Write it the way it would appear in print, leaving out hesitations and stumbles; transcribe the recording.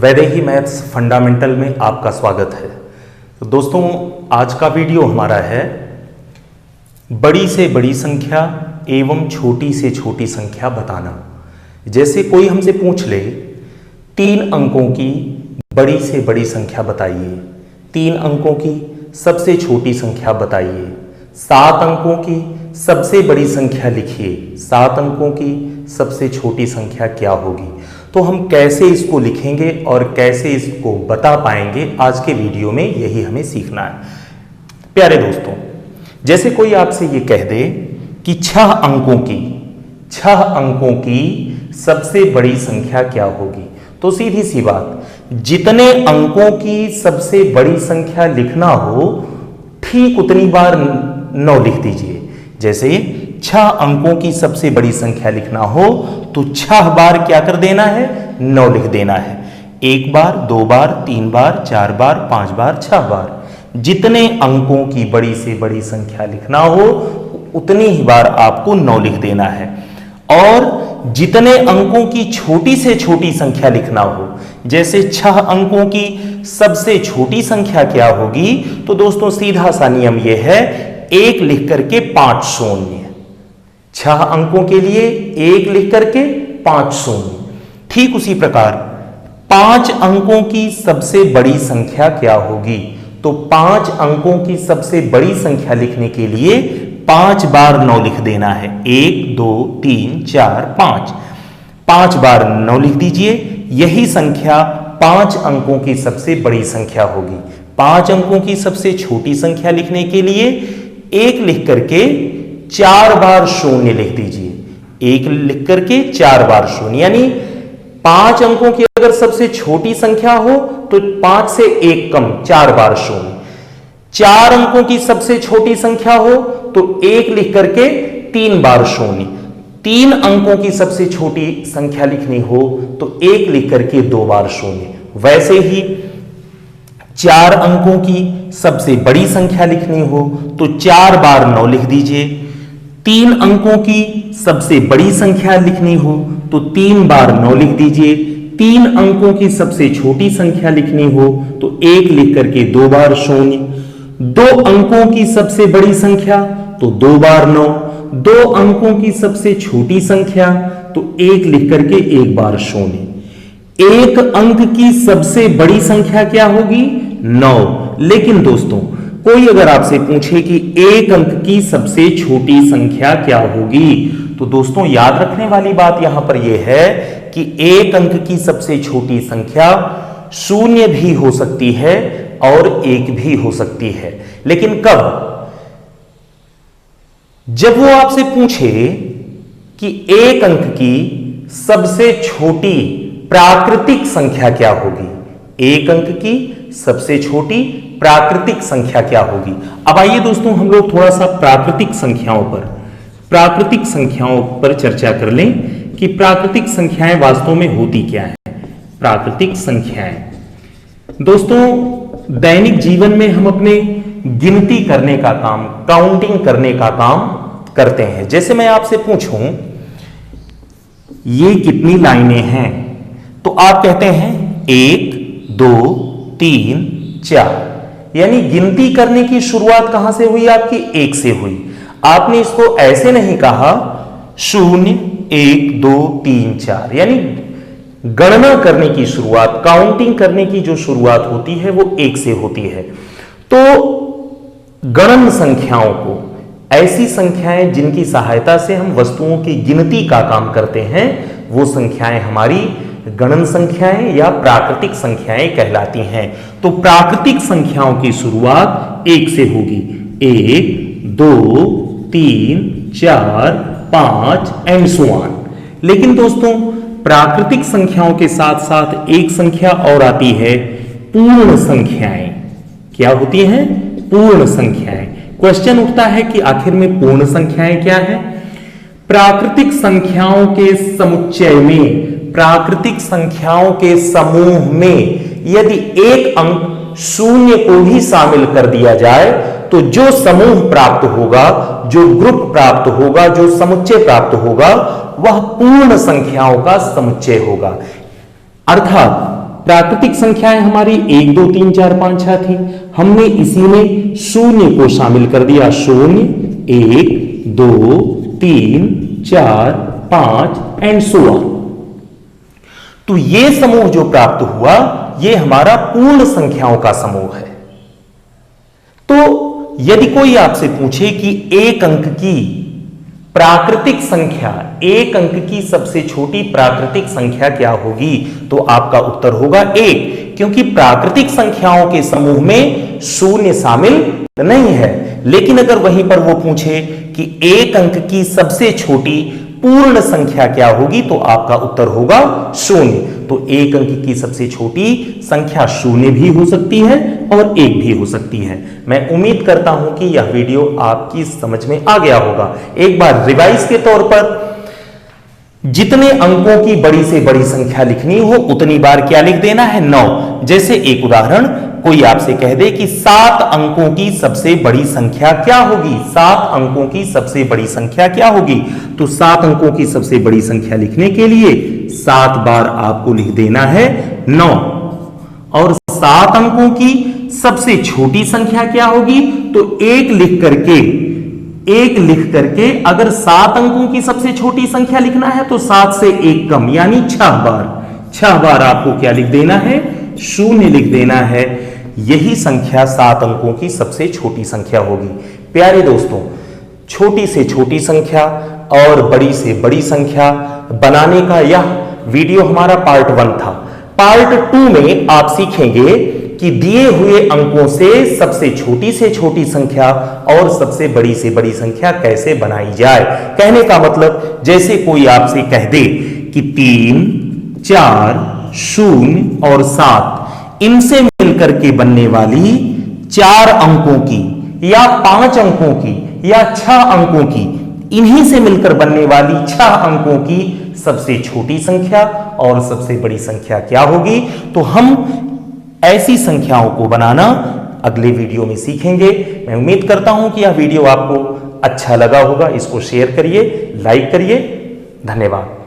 Vaidehi maths fundamental में आपका स्वागत है। तो दोस्तों, आज का वीडियो हमारा है बड़ी से बड़ी संख्या एवं छोटी से छोटी संख्या बताना। जैसे कोई हमसे पूछ ले 3 अंकों की बड़ी से बड़ी संख्या बताइए, 3 अंकों की सबसे छोटी संख्या बताइए, 7 अंकों की सबसे बड़ी संख्या लिखिए, 7 अंकों की सबसे छोटी संख्या क्या होगी। तो हम कैसे इसको लिखेंगे और कैसे इसको बता पाएंगे, आज के वीडियो में यही हमें सीखना है। प्यारे दोस्तों, जैसे कोई आपसे ये कह दे कि 6 अंकों की सबसे बड़ी संख्या क्या होगी, तो सीधी सी बात, जितने अंकों की सबसे बड़ी संख्या लिखना हो ठीक उतनी बार 9 लिख दीजिए। जैसे 6 अंकों की सबसे बड़ी संख्या लिखना हो तो 6 बार क्या कर देना है, 9 लिख देना है। 1 बार, 2 बार, 3 बार, 4 बार, 5 बार, 6 बार। जितने अंकों की बड़ी से बड़ी संख्या लिखना हो उतनी ही बार आपको 9 लिख देना है। और जितने अंकों की छोटी से छोटी संख्या लिखना हो, जैसे 6 अंकों की सबसे छोटी संख्या क्या होगी, तो दोस्तों सीधा सा नियम यह है, 1 लिख करके 5 शून्य। 6 अंकों के लिए 1 लिख करके 5 शून्य। ठीक उसी प्रकार 5 अंकों की सबसे बड़ी संख्या क्या होगी, तो 5 अंकों की सबसे बड़ी संख्या लिखने के लिए 5 बार 9 लिख देना है। 1 2 3 4 5, 5 बार 9 लिख दीजिए। यही संख्या 5 अंकों की सबसे बड़ी संख्या होगी। 5 अंकों की सबसे छोटी संख्या लिखने के लिए 1 लिख करके 4 बार शून्य लिख दीजिए। 1 लिख करके 4 बार शून्य, यानी 5 अंकों की अगर सबसे छोटी संख्या हो तो 5 से 1 कम 4 बार शून्य। 4 अंकों की सबसे छोटी संख्या हो तो 1 लिख करके 3 बार शून्य। 3 अंकों की सबसे छोटी संख्या लिखनी हो तो 1 लिख करके 2 बार शून्य। वैसे ही 4 अंकों की सबसे बड़ी संख्या लिखनी हो तो 4 बार 9 लिख दीजिए। 3 अंकों की सबसे बड़ी संख्या लिखनी हो तो 3 बार 9 लिख दीजिए। 3 अंकों की सबसे छोटी संख्या लिखनी हो तो 1 लिख करके 2 बार शून्य। 2 अंकों की सबसे बड़ी संख्या तो 2 बार 9। 2 अंकों की सबसे छोटी संख्या तो 1 लिख करके 1 बार शून्य। 1 अंक की सबसे बड़ी संख्या क्या होगी, 9। लेकिन दोस्तों, कोई अगर आपसे पूछे कि 1 अंक की सबसे छोटी संख्या क्या होगी, तो दोस्तों याद रखने वाली बात यहां पर यह है कि 1 अंक की सबसे छोटी संख्या 0 भी हो सकती है और 1 भी हो सकती है। लेकिन कब? जब वो आपसे पूछे कि 1 अंक की सबसे छोटी प्राकृतिक संख्या क्या होगी, 1 अंक की सबसे छोटी प्राकृतिक संख्या क्या होगी। अब आइए दोस्तों, हम लोग थोड़ा सा प्राकृतिक संख्याओं पर चर्चा कर लें कि प्राकृतिक संख्याएं वास्तव में होती क्या है। प्राकृतिक संख्याएं दोस्तों, दैनिक जीवन में हम अपने गिनती करने का काम, काउंटिंग करने का काम करते हैं। जैसे मैं आपसे पूछूं ये कितनी लाइनें हैं, तो आप कहते हैं 1 2 3 4, यानी गिनती करने की शुरुआत कहां से हुई आपकी, 1 से हुई। आपने इसको ऐसे नहीं कहा 0 1 2 3 4, यानी गणना करने की शुरुआत, काउंटिंग करने की जो शुरुआत होती है वो 1 से होती है। तो गणन संख्याओं को, ऐसी संख्याएं जिनकी सहायता से हम वस्तुओं की गिनती का काम करते हैं, वो संख्याएं हमारी गणन संख्याएं या प्राकृतिक संख्याएं कहलाती हैं। तो प्राकृतिक संख्याओं की शुरुआत 1 से होगी। 1 2 3 4 5 एंड सो ऑन। लेकिन दोस्तों, प्राकृतिक संख्याओं के साथ साथ एक संख्या और आती है, पूर्ण संख्याएं। क्या होती हैं? पूर्ण संख्याएं। क्वेश्चन उठता है कि आखिर में पूर्ण संख्याएं क्या है। प्राकृतिक संख्याओं के समुच्चय में, प्राकृतिक संख्याओं के समूह में यदि एक अंक 0 को भी शामिल कर दिया जाए तो जो समूह प्राप्त होगा, जो ग्रुप प्राप्त होगा, जो समुच्चय प्राप्त होगा, वह पूर्ण संख्याओं का समुच्चय होगा। अर्थात प्राकृतिक संख्याएं हमारी 1 2 3 4 5 6 थी, हमने इसी में शून्य को शामिल कर दिया। शून्य, 1 2 3 4 5 एंड सो ऑन। तो ये समूह जो प्राप्त हुआ ये हमारा पूर्ण संख्याओं का समूह है। तो यदि कोई आपसे पूछे कि एक अंक की प्राकृतिक संख्या, एक अंक की सबसे छोटी प्राकृतिक संख्या क्या होगी, तो आपका उत्तर होगा 1, क्योंकि प्राकृतिक संख्याओं के समूह में शून्य शामिल नहीं है। लेकिन अगर वहीं पर वो पूछे कि एक अंक की सबसे छोटी पूर्ण संख्या क्या होगी, तो आपका उत्तर होगा 0। तो एक अंक की सबसे छोटी संख्या 0 भी हो सकती है और 1 भी हो सकती है। मैं उम्मीद करता हूं कि यह वीडियो आपकी समझ में आ गया होगा। एक बार रिवाइज के तौर पर, जितने अंकों की बड़ी से बड़ी संख्या लिखनी हो उतनी बार क्या लिख देना है, 9। जैसे एक उदाहरण, कोई आपसे कह दे कि 7 अंकों की सबसे बड़ी संख्या क्या होगी, 7 अंकों की सबसे बड़ी संख्या क्या होगी, तो 7 अंकों की सबसे बड़ी संख्या लिखने के लिए 7 बार आपको लिख देना है 9। और 7 अंकों की सबसे छोटी संख्या क्या होगी, तो 1 लिख करके अगर 7 अंकों की सबसे छोटी संख्या लिखना है तो 7 से 1 कम, यानी 6 बार आपको क्या लिख देना है, 0 लिख देना है। यही संख्या 7 अंकों की सबसे छोटी संख्या होगी। प्यारे दोस्तों, छोटी से छोटी संख्या और बड़ी से बड़ी संख्या बनाने का यह वीडियो हमारा पार्ट 1 था। पार्ट 2 में आप सीखेंगे कि दिए हुए अंकों से छोटी संख्या और सबसे बड़ी से बड़ी संख्या कैसे बनाई जाए। कहने का मतलब, जैसे कोई आपसे कह दे कि 3 4 0 और 7 इनसे मिलकर के बनने वाली 4 अंकों की या 5 अंकों की या 6 अंकों की, इन्हीं से मिलकर बनने वाली 6 अंकों की सबसे छोटी संख्या और सबसे बड़ी संख्या क्या होगी, तो हम ऐसी संख्याओं को बनाना अगले वीडियो में सीखेंगे। मैं उम्मीद करता हूं कि यह वीडियो आपको अच्छा लगा होगा। इसको शेयर करिए, लाइक करिए। धन्यवाद।